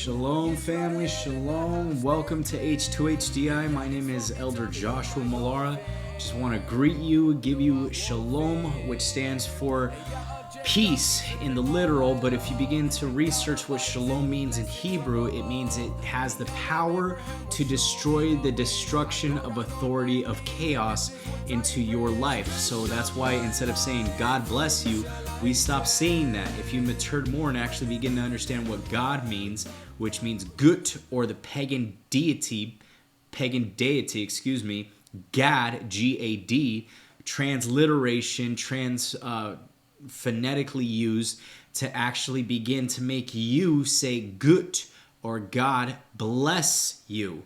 Shalom family, shalom. Welcome to H2HDI. My name is Elder Joshua Malara. Just want to greet you, give you shalom, which stands for peace in the literal, but if you begin to research what shalom means in Hebrew, it means it has the power to destroy the destruction of authority of chaos into your life. So that's why instead of saying God bless you, we stop saying that. If you matured more and actually begin to understand what God means, which means gut, or the pagan deity, Gad, G-A-D, transliteration, phonetically used to actually begin to make you say gut, or God bless you.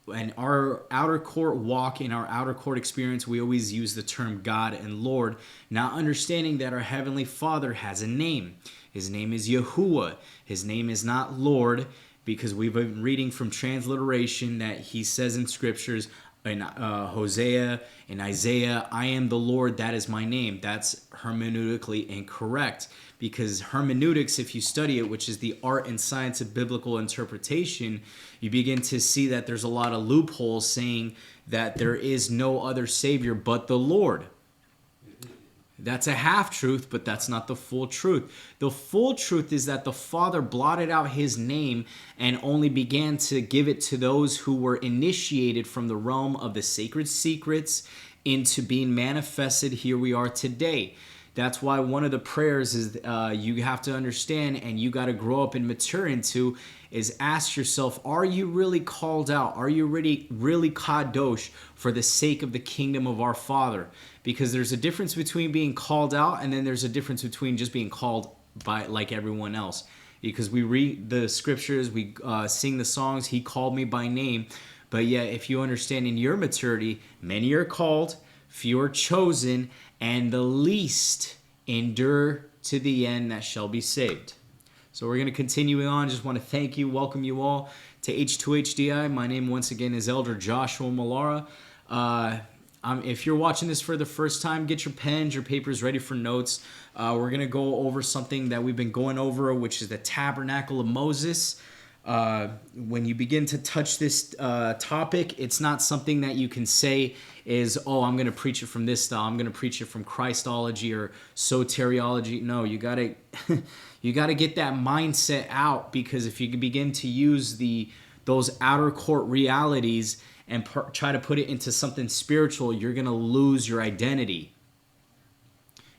In our outer court walk, in our outer court experience, we always use the term God and Lord, not understanding that our Heavenly Father has a name. His name is Yahuah. His name is not Lord, because we've been reading from transliteration that he says in scriptures, in Hosea, in Isaiah, I am the Lord, that is my name. That's hermeneutically incorrect, because hermeneutics, if you study it, which is the art and science of biblical interpretation, you begin to see that there's a lot of loopholes saying that there is no other Savior but the Lord. That's a half-truth, but that's not the full truth. The full truth is that the Father blotted out his name and only began to give it to those who were initiated from the realm of the sacred secrets into being manifested. Here we are today. That's why one of the prayers is you have to understand, and you got to grow up and mature into, is ask yourself, are you really called out? Are you really kadosh for the sake of the kingdom of our Father? Because there's a difference between being called out, and then there's a difference between just being called by like everyone else. Because we read the scriptures, we sing the songs, he called me by name. But yet, if you understand in your maturity, many are called, few are chosen, and the least endure to the end that shall be saved. So we're going to continue on. Just want to thank you, welcome you all to H2HDI. My name once again is Elder Joshua Malara. If you're watching this for the first time, get your pens, your papers ready for notes. We're going to go over something that we've been going over, which is the Tabernacle of Moses. When you begin to touch this topic, it's not something that you can say is, oh, I'm going to preach it from this style, I'm going to preach it from Christology or soteriology. No, you got to you got to get that mindset out, because if you begin to use those outer court realities and try to put it into something spiritual, you're going to lose your identity.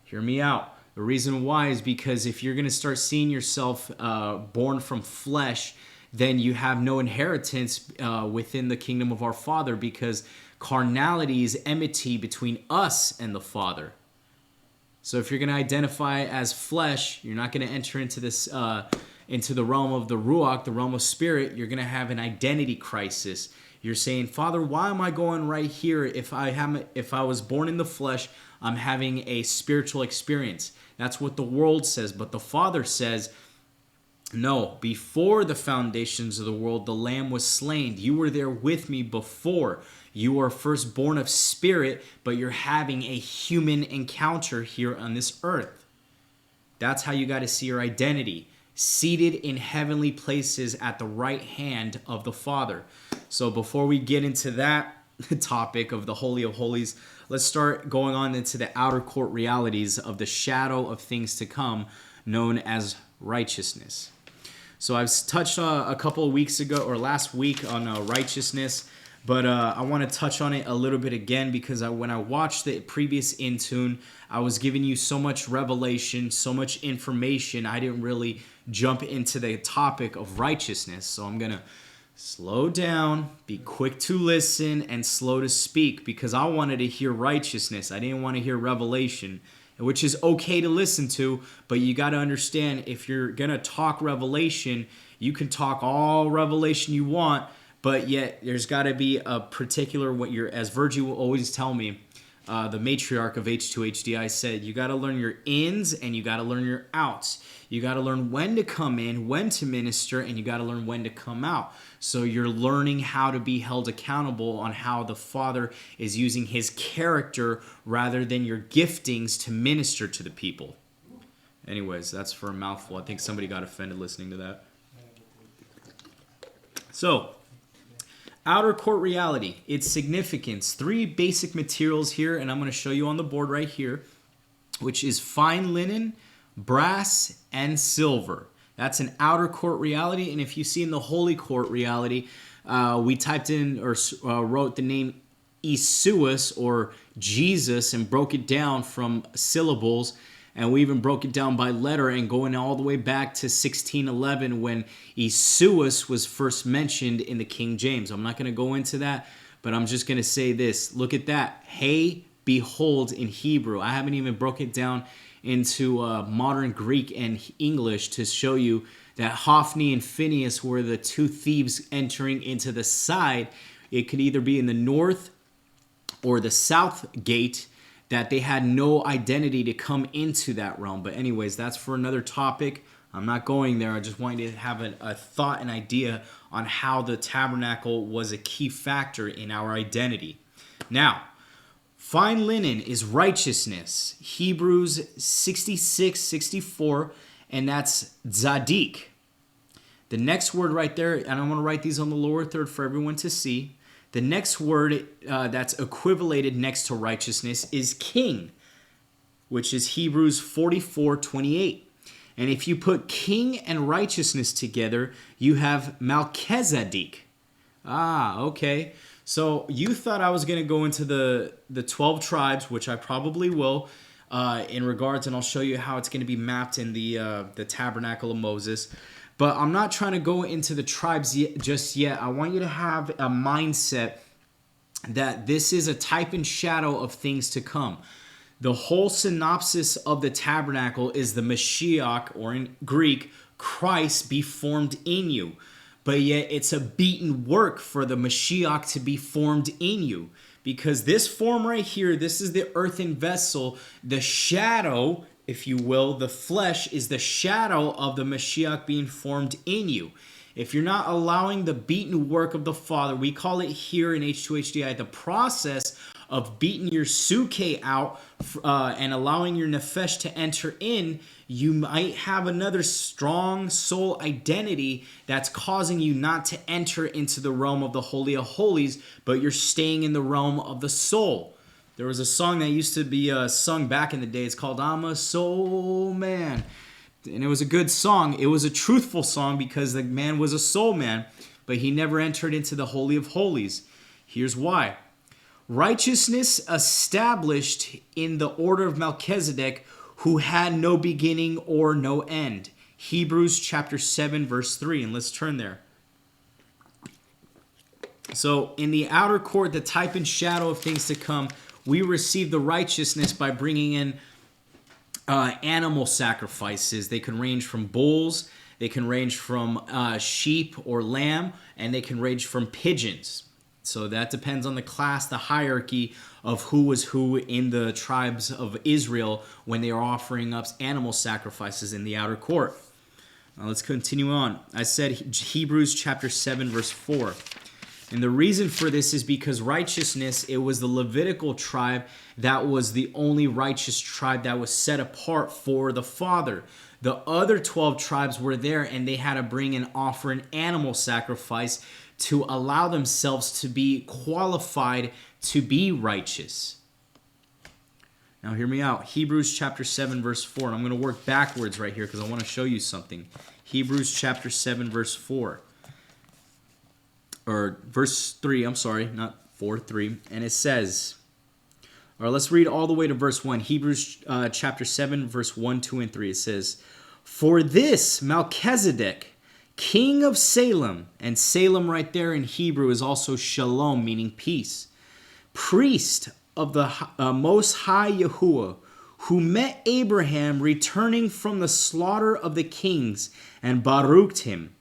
Hear me out. The reason why is because if you're going to start seeing yourself born from flesh, then you have no inheritance within the kingdom of our Father, because carnality is enmity between us and the Father. So if you're going to identify as flesh, you're not going to enter into this into the realm of the Ruach, the realm of spirit. You're going to have an identity crisis. You're saying, Father, why am I going right here? If I was born in the flesh, I'm having a spiritual experience. That's what the world says. But the Father says, no, before the foundations of the world, the Lamb was slain. You were there with me before. You are first born of spirit, but you're having a human encounter here on this earth. That's how you got to see your identity. Seated in heavenly places at the right hand of the Father. So before we get into that topic of the Holy of Holies, let's start going on into the outer court realities of the shadow of things to come, known as righteousness. So I've touched a couple of weeks ago, or last week, on righteousness, but I want to touch on it a little bit again, because when I watched the previous Intune, I was giving you so much revelation, so much information, I didn't really jump into the topic of righteousness. So I'm going to slow down, be quick to listen, and slow to speak, because I wanted to hear righteousness. I didn't want to hear revelation, which is okay to listen to, but you got to understand, if you're going to talk revelation, you can talk all revelation you want, but yet there's got to be a particular, as Virgie will always tell me, the matriarch of H2HDI said, you got to learn your ins and you got to learn your outs. You got to learn when to come in, when to minister, and you got to learn when to come out. So you're learning how to be held accountable on how the Father is using his character rather than your giftings to minister to the people. Anyways, that's for a mouthful. I think somebody got offended listening to that. So, outer court reality, its significance. 3 basic materials here, and I'm going to show you on the board right here, which is fine linen, brass, and silver. That's an outer court reality. And if you see in the holy court reality, we typed in or wrote the name Isuus or Jesus and broke it down from syllables. And we even broke it down by letter and going all the way back to 1611 when Isuus was first mentioned in the King James. I'm not going to go into that, but I'm just going to say this. Look at that. Hey, behold in Hebrew. I haven't even broken it down into modern Greek and English to show you that Hophni and Phinehas were the 2 thieves entering into the side. It could either be in the north or the south gate, that they had no identity to come into that realm. But anyways, that's for another topic. I'm not going there. I just want you to have a thought and idea on how the tabernacle was a key factor in our identity. Now, fine linen is righteousness. Hebrews 66:64, and that's Zadik. The next word right there, and I'm going to write these on the lower third for everyone to see. The next word that's equivalated next to righteousness is king, which is Hebrews 44:28. And if you put king and righteousness together, you have Melchizedek. Okay. So you thought I was going to go into the 12 tribes, which I probably will, in regards, and I'll show you how it's going to be mapped in the tabernacle of Moses. But I'm not trying to go into the tribes just yet. I want you to have a mindset that this is a type and shadow of things to come. The whole synopsis of the tabernacle is the Mashiach, or in Greek, Christ be formed in you. But yet it's a beaten work for the Mashiach to be formed in you. Because this form right here, this is the earthen vessel, the shadow, if you will, the flesh is the shadow of the Mashiach being formed in you. If you're not allowing the beaten work of the Father, we call it here in H2HDI the process of beating your suke out and allowing your nefesh to enter in, you might have another strong soul identity that's causing you not to enter into the realm of the Holy of Holies, but you're staying in the realm of the soul. There was a song that used to be sung back in the day. It's called I'm a Soul Man. And it was a good song. It was a truthful song because the man was a soul man, but he never entered into the Holy of Holies. Here's why. Righteousness established in the order of Melchizedek, who had no beginning or no end. Hebrews chapter 7, verse 3. And let's turn there. So in the outer court, the type and shadow of things to come, we receive the righteousness by bringing in animal sacrifices. They can range from bulls, they can range from sheep or lamb, and they can range from pigeons. So that depends on the class, the hierarchy of who was who in the tribes of Israel when they are offering up animal sacrifices in the outer court. Now let's continue on. I said Hebrews chapter 7, verse 4. And the reason for this is because righteousness, it was the Levitical tribe that was the only righteous tribe that was set apart for the Father. The other 12 tribes were there and they had to bring and offer an animal sacrifice to allow themselves to be qualified to be righteous. Now hear me out. Hebrews chapter 7, verse 4. And I'm going to work backwards right here because I want to show you something. Hebrews chapter 7, verse 4. Or verse 3, I'm sorry, not 4, 3. And it says, or let's read all the way to verse 1. Hebrews chapter 7, verse 1, 2, and 3. It says, for this Melchizedek, king of Salem, and Salem right there in Hebrew is also shalom, meaning peace, priest of the Most High Yahuah, who met Abraham returning from the slaughter of the kings and baruched him.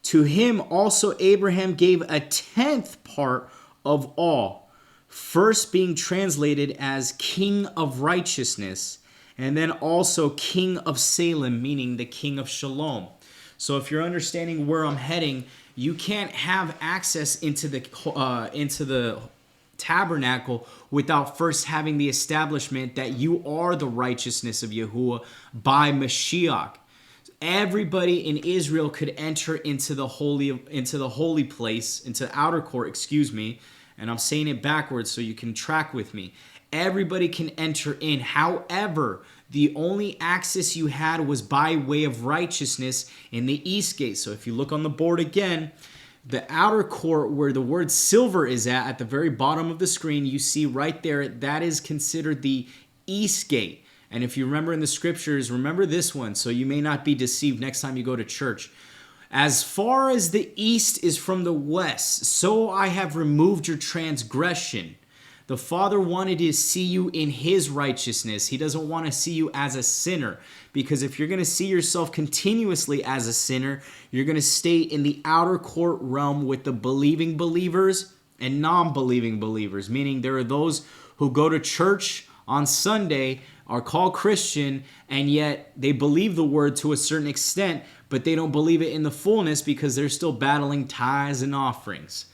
To him also Abraham gave a 10th part of all, first being translated as King of Righteousness, and then also King of Salem, meaning the King of Shalom. So if you're understanding where I'm heading, you can't have access into the tabernacle without first having the establishment that you are the righteousness of Yahuah by Mashiach. everybody in Israel could enter into the holy place, into the outer court, excuse me. And I'm saying it backwards so you can track with me. Everybody can enter in. However, the only access you had was by way of righteousness in the east gate. So if you look on the board again, the outer court where the word silver is at the very bottom of the screen, you see right there, that is considered the east gate. And if you remember in the scriptures, remember this one so you may not be deceived next time you go to church. As far as the east is from the west, so I have removed your transgression. The Father wanted to see you in his righteousness. He doesn't want to see you as a sinner. Because if you're going to see yourself continuously as a sinner, you're going to stay in the outer court realm with the believing believers and non-believing believers. Meaning there are those who go to church on Sunday, are called Christian, and yet they believe the word to a certain extent, but they don't believe it in the fullness because they're still battling tithes and offerings.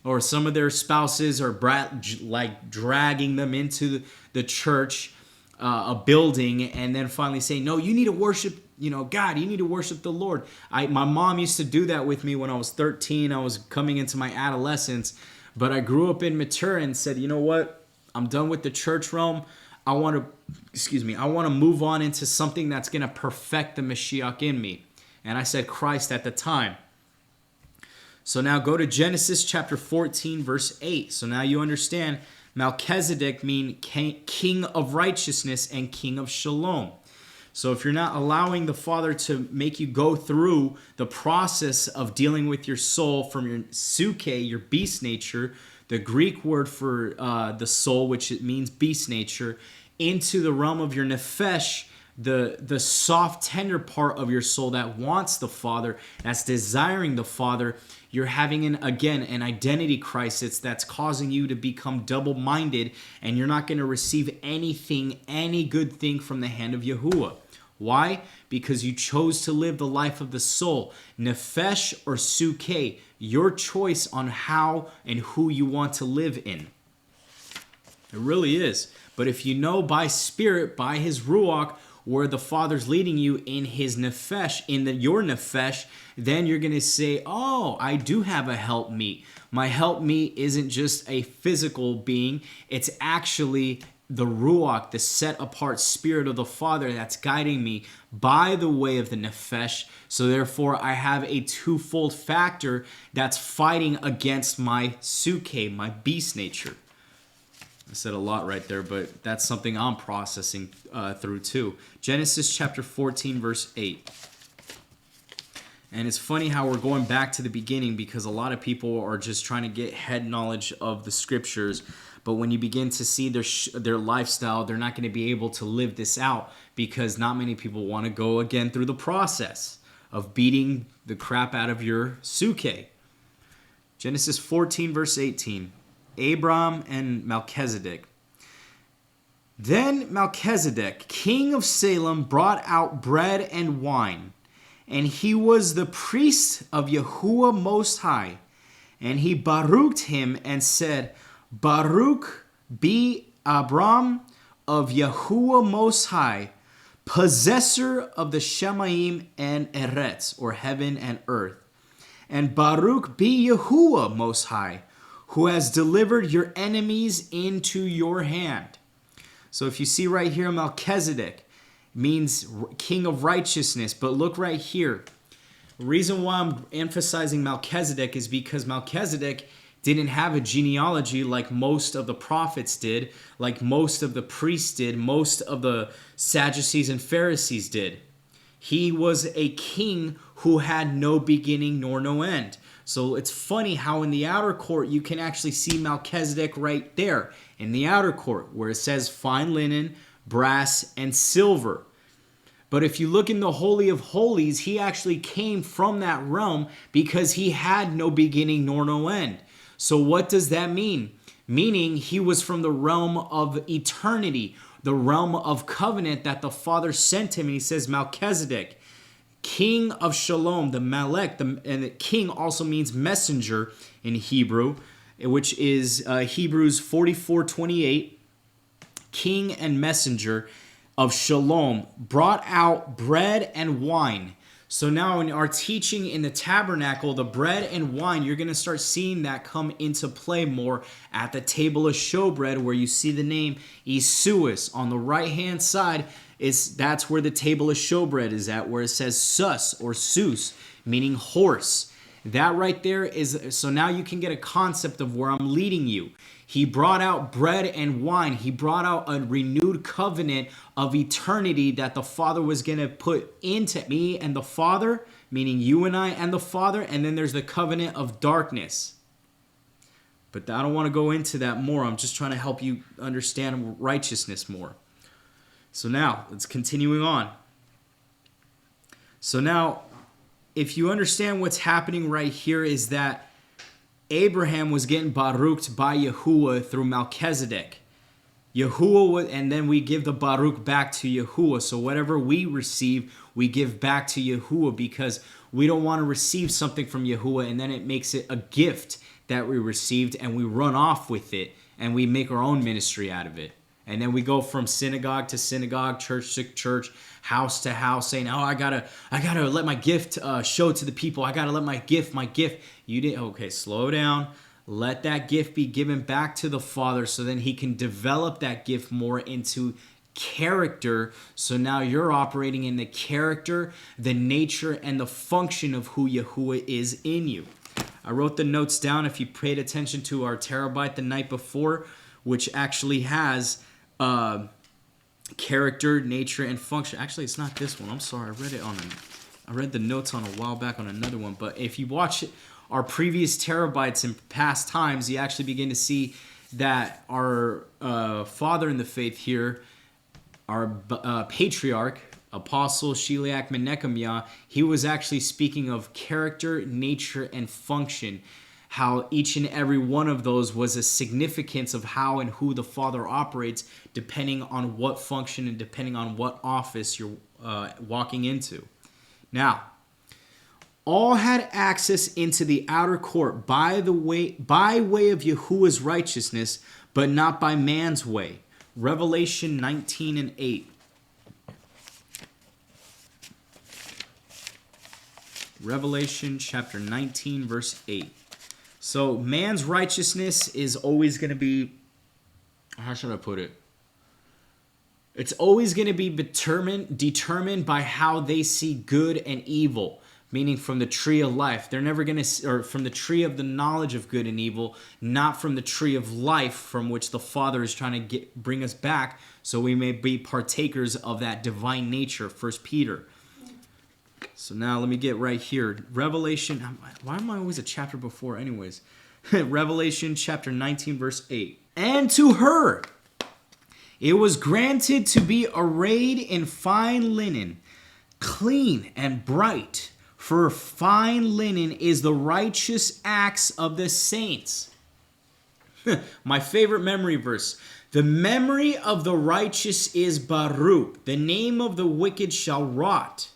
Or some of their spouses are dragging them into the church, a building, and then finally saying, no, you need to worship, God, you need to worship the Lord. My mom used to do that with me when I was 13. I was coming into my adolescence, but I grew up in mature and said, you know what? I'm done with the church realm. I want to move on into something that's going to perfect the Mashiach in me. And I said Christ at the time. So now go to Genesis chapter 14, verse 8. So now you understand Melchizedek means king of righteousness and king of shalom. So if you're not allowing the Father to make you go through the process of dealing with your soul from your suke, your beast nature, the Greek word for the soul, which it means beast nature, into the realm of your nefesh, the soft, tender part of your soul that wants the Father, that's desiring the Father, you're having an identity crisis that's causing you to become double-minded, and you're not going to receive any good thing from the hand of Yahuah. Why? Because you chose to live the life of the soul. Nefesh or suke, your choice on how and who you want to live in. It really is. But if you know by spirit, by his ruach, where the Father's leading you in his nefesh, your nefesh, then you're going to say, oh, I do have a helpmeet. My helpmeet isn't just a physical being. It's actually the ruach, the set apart spirit of the Father that's guiding me by the way of the nefesh. So therefore, I have a twofold factor that's fighting against my suke, my beast nature. I said a lot right there, but that's something I'm processing through too. Genesis chapter 14, verse 8. And it's funny how we're going back to the beginning because a lot of people are just trying to get head knowledge of the scriptures. But when you begin to see their lifestyle, they're not going to be able to live this out because not many people want to go again through the process of beating the crap out of your suke. Genesis 14, verse 18. Abram and Melchizedek. Then Melchizedek, king of Salem, brought out bread and wine, and he was the priest of Yahuah Most High. And he baruched him and said, Baruch be Abram of Yahuah Most High, possessor of the Shemaim and Eretz, or heaven and earth. And Baruch be Yahuah Most High, who has delivered your enemies into your hand. So if you see right here, Melchizedek means king of righteousness. But look right here. The reason why I'm emphasizing Melchizedek is because Melchizedek didn't have a genealogy like most of the prophets did, like most of the priests did, most of the Sadducees and Pharisees did. He was a king who had no beginning nor no end. So it's funny how in the outer court you can actually see Melchizedek right there in the outer court where it says fine linen, brass, and silver. But if you look in the Holy of Holies, he actually came from that realm because he had no beginning nor no end. So what does that mean? Meaning he was from the realm of eternity, the realm of covenant that the Father sent him. And he says, Melchizedek, king of shalom, the Malek, and the king also means messenger in Hebrew, which is Hebrews 44:28, king and messenger. of shalom, brought out bread and wine. So now in our teaching in the tabernacle, the bread and wine, you're going to start seeing that come into play more at the table of showbread, where you see the name Isuus. On the right-hand side, that's where the table of showbread is at, where it says sus or sus, meaning horse. That right there is, so now you can get a concept of where I'm leading you. He brought out bread and wine. He brought out a renewed covenant of eternity that the Father was going to put into me and the Father, meaning you and I and the Father. And then there's the covenant of darkness. But I don't want to go into that more. I'm just trying to help you understand righteousness more. So now, let's continuing on. So now, if you understand what's happening right here is that Abraham was getting baruched by Yahuah through Melchizedek. And then we give the baruch back to Yahuah. So whatever we receive, we give back to Yahuah, because we don't want to receive something from Yahuah and then it makes it a gift that we received and we run off with it and we make our own ministry out of it. And then we go from synagogue to synagogue, church to church, house to house, saying, "Oh, I gotta let my gift show to the people. I gotta let my gift. You didn't. Okay, slow down. Let that gift be given back to the Father, so then He can develop that gift more into character. So now you're operating in the character, the nature, and the function of who Yahuah is in you. I wrote the notes down. If you paid attention to our TerrorBite the night before, which actually has character, nature, and function. Actually, it's not this one. I'm sorry. I read the notes on a while back on another one. But if you watch our previous TerrorBites in past times, you actually begin to see that our father in the faith here, our patriarch, Apostle Shiliach Menechemiah, he was actually speaking of character, nature, and function. How each and every one of those was a significance of how and who the Father operates, depending on what function and depending on what office you're walking into. Now, all had access into the outer court by way of Yahuwah's righteousness, but not by man's way. Revelation 19 and 8. Revelation chapter 19, verse 8. So man's righteousness is always going to be, how should I put it? It's always going to be determined by how they see good and evil, meaning from the tree of life. They're never going to, or from the tree of the knowledge of good and evil, not from the tree of life from which the Father is trying to bring us back so we may be partakers of that divine nature, 1 Peter. So now let me get right here. Revelation, why am I always a chapter before anyways? Revelation chapter 19 verse 8. And to her it was granted to be arrayed in fine linen, clean and bright, for fine linen is the righteous acts of the saints. My favorite memory verse. The memory of the righteous is Baruch. The name of the wicked shall rot.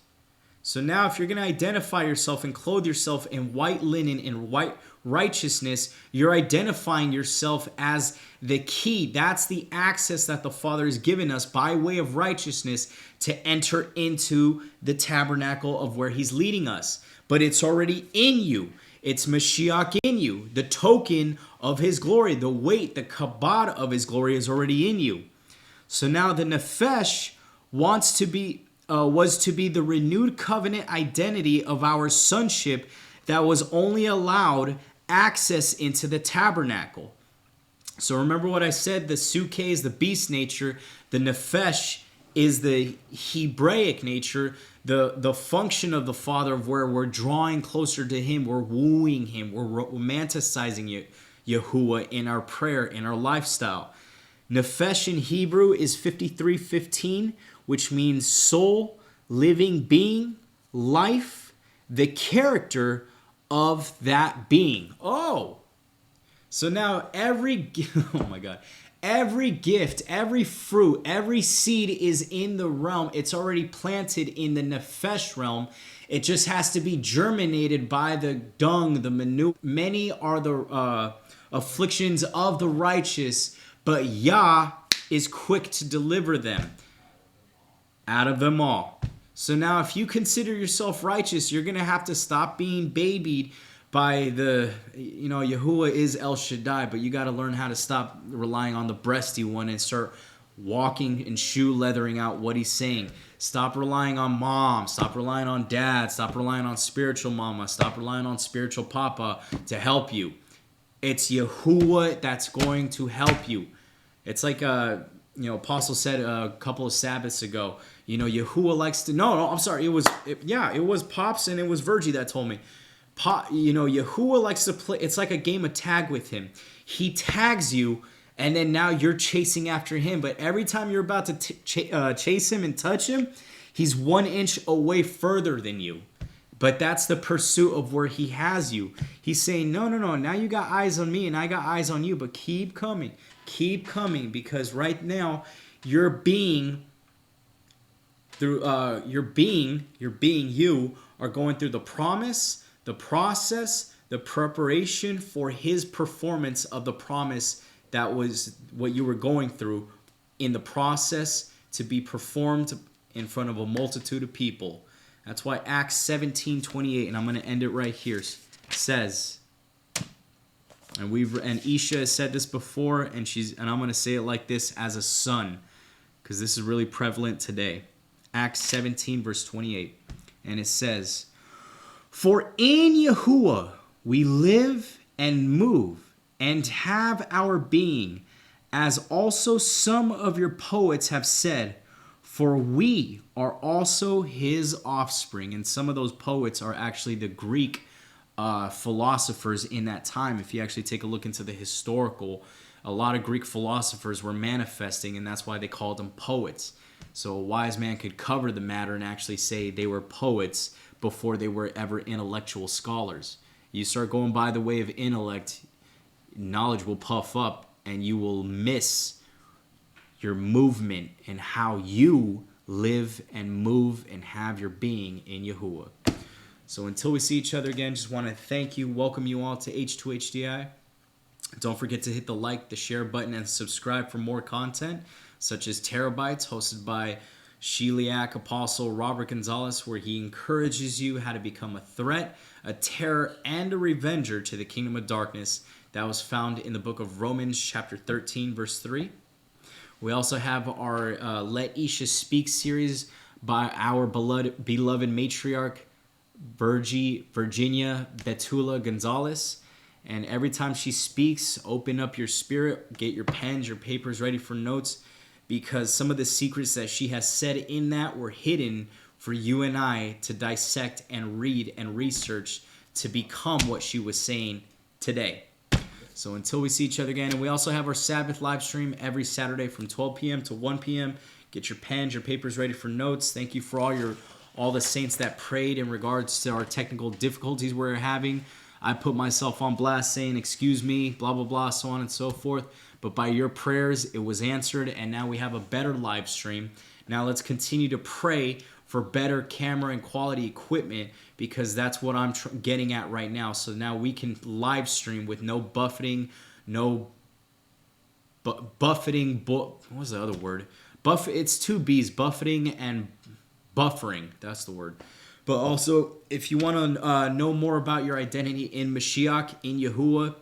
So now if you're going to identify yourself and clothe yourself in white linen and white righteousness, you're identifying yourself as the key. That's the access that the Father has given us by way of righteousness to enter into the tabernacle of where He's leading us. But it's already in you. It's Mashiach in you. The token of His glory, the weight, the kabod of His glory is already in you. So now the nefesh was to be the renewed covenant identity of our sonship that was only allowed access into the tabernacle. So remember what I said, the suke is the beast nature, the nefesh is the Hebraic nature, the function of the Father of where we're drawing closer to Him, we're wooing Him, we're romanticizing Yahuah in our prayer, in our lifestyle. Nefesh in Hebrew is 53:15, which means soul, living being, life, the character of that being. Oh, so now every gift, every fruit, every seed is in the realm. It's already planted in the nefesh realm. It just has to be germinated by the dung, the manure. Many are the afflictions of the righteous, but Yah is quick to deliver them. out of them all. So now if you consider yourself righteous, you're going to have to stop being babied by the, Yahuah is El Shaddai, but you got to learn how to stop relying on the breasty one and start walking and shoe leathering out what he's saying. Stop relying on mom. Stop relying on dad. Stop relying on spiritual mama. Stop relying on spiritual papa to help you. It's Yahuah that's going to help you. It's like Apostle said a couple of Sabbaths ago. Yahuah likes to. No, I'm sorry. It was Pops and it was Virgie that told me. Yahuah likes to play. It's like a game of tag with him. He tags you, and then now you're chasing after him. But every time you're about to chase him and touch him, he's 1 inch away further than you. But that's the pursuit of where he has you. He's saying, no. Now you got eyes on me, and I got eyes on you. But keep coming, because right now you're being through. You are going through the promise, the process, the preparation for his performance of the promise that was what you were going through in the process to be performed in front of a multitude of people. That's why Acts 17:28, and I'm going to end it right here, says, and Isha has said this before, and I'm going to say it like this as a son, because this is really prevalent today. Acts 17 verse 28, and it says, "For in Yahuah we live and move and have our being, as also some of your poets have said, for we are also his offspring." And some of those poets are actually the Greek philosophers in that time. If you actually take a look into the historical, a lot of Greek philosophers were manifesting, and that's why they called them poets. So a wise man could cover the matter and actually say they were poets before they were ever intellectual scholars. You start going by the way of intellect, knowledge will puff up, and you will miss your movement and how you live and move and have your being in Yahuah. So until we see each other again, just want to thank you, welcome you all to H2HDI. Don't forget to hit the like, the share button, and subscribe for more content, such as TerrorBites, hosted by Sheliak Apostle Robert Gonzalez, where he encourages you how to become a threat, a terror, and a revenger to the kingdom of darkness. That was found in the book of Romans chapter 13, verse 3. We also have our Let Isha Speak series by our beloved matriarch, Virginia Betula Gonzalez. And every time she speaks, open up your spirit, get your pens, your papers ready for notes, because some of the secrets that she has said in that were hidden for you and I to dissect and read and research to become what she was saying today. So until we see each other again, and we also have our Sabbath live stream every Saturday from 12 p.m. to 1 p.m. Get your pens, your papers ready for notes. Thank you for all the saints that prayed in regards to our technical difficulties we're having. I put myself on blast saying, excuse me, blah, blah, blah, so on and so forth. But by your prayers, it was answered, and now we have a better live stream. Now let's continue to pray for better camera and quality equipment, because that's what I'm getting at right now. So now we can live stream with no buffeting, buffeting, what was the other word? It's two B's, buffeting and buffering. That's the word. But also, if you want to know more about your identity in Mashiach, in Yahuah,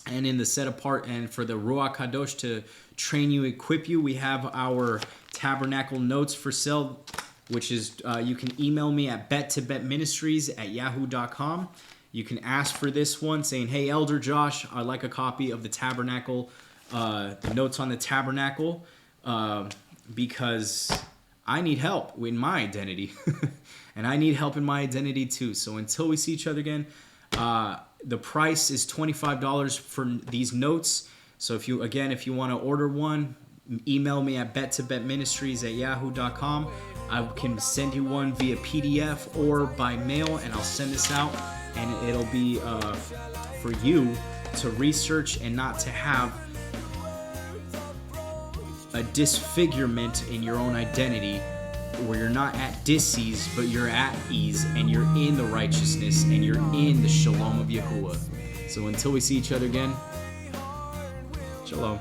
and in the set apart, and for the Ruach Kadosh to train you, equip you, we have our Tabernacle notes for sale, which is, you can email me at bettobetministries@yahoo.com. You can ask for this one, saying, hey, Elder Josh, I'd like a copy of the Tabernacle, the notes on the Tabernacle, because I need help in my identity. And I need help in my identity too. So until we see each other again, the price is $25 for these notes. So if you want to order one, email me at bettobetministries@yahoo.com. I can send you one via PDF or by mail, and I'll send this out, and it'll be for you to research and not to have a disfigurement in your own identity, where you're not at dis-ease, but you're at ease, and you're in the righteousness, and you're in the shalom of Yahuah. So until we see each other again, shalom.